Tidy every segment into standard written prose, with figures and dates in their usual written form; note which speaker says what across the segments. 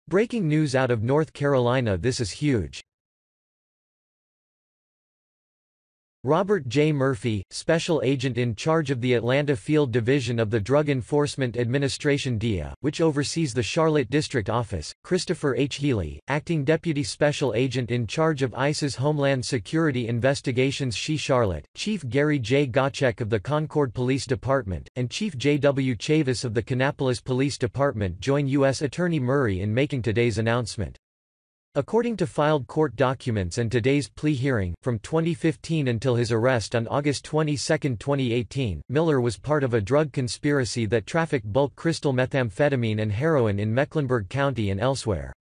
Speaker 1: Breaking news out of North Carolina. This is huge. Robert J. Murphy, Special Agent in charge of the Atlanta Field Division of the Drug Enforcement Administration DEA, which oversees the Charlotte District Office; Christopher H. Healy, Acting Deputy Special Agent in charge of ICE's Homeland Security Investigations Charlotte; Chief Gary J. Gacek of the Concord Police Department; and Chief J. W. Chavis of the Kannapolis Police Department join U.S. Attorney Murray in making today's announcement. According to filed court documents and today's plea hearing, from 2015 until his arrest on August 22, 2018, Miller was part of a drug conspiracy that trafficked bulk crystal methamphetamine and heroin in Mecklenburg County and elsewhere.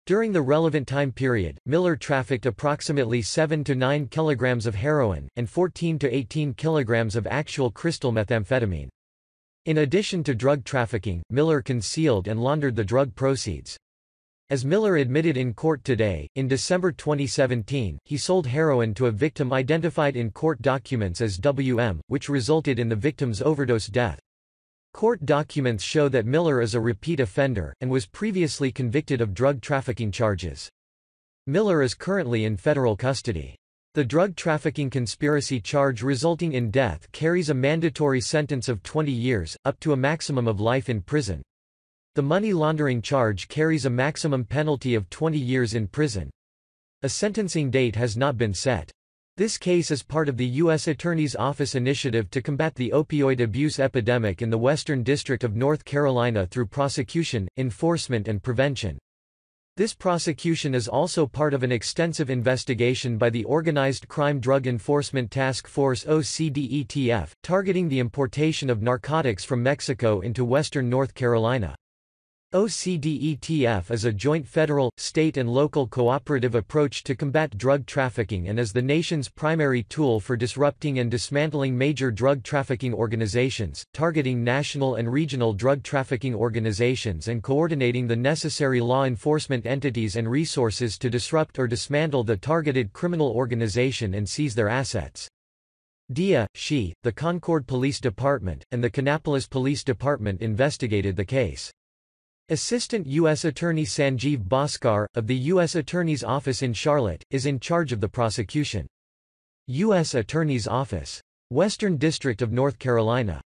Speaker 1: During the relevant time period, Miller trafficked approximately 7 to 9 kilograms of heroin, and 14 to 18 kilograms of actual crystal methamphetamine. In addition to drug trafficking, Miller concealed and laundered the drug proceeds. As Miller admitted in court today, in December 2017, he sold heroin to a victim identified in court documents as WM, which resulted in the victim's overdose death. Court documents show that Miller is a repeat offender, and was previously convicted of drug trafficking charges. Miller is currently in federal custody. The drug trafficking conspiracy charge resulting in death carries a mandatory sentence of 20 years, up to a maximum of life in prison. The money laundering charge carries a maximum penalty of 20 years in prison. A sentencing date has not been set. This case is part of the U.S. Attorney's Office initiative to combat the opioid abuse epidemic in the Western District of North Carolina through prosecution, enforcement and prevention. This prosecution is also part of an extensive investigation by the Organized Crime Drug Enforcement Task Force (OCDETF), targeting the importation of narcotics from Mexico into western North Carolina. OCDETF is a joint federal, state and local cooperative approach to combat drug trafficking and is the nation's primary tool for disrupting and dismantling major drug trafficking organizations, targeting national and regional drug trafficking organizations and coordinating the necessary law enforcement entities and resources to disrupt or dismantle the targeted criminal organization and seize their assets. DEA, the Concord Police Department, and the Kannapolis Police Department investigated the case. Assistant U.S. Attorney Sanjeev Bhaskar, of the U.S. Attorney's Office in Charlotte, is in charge of the prosecution. U.S. Attorney's Office. Western District of North Carolina.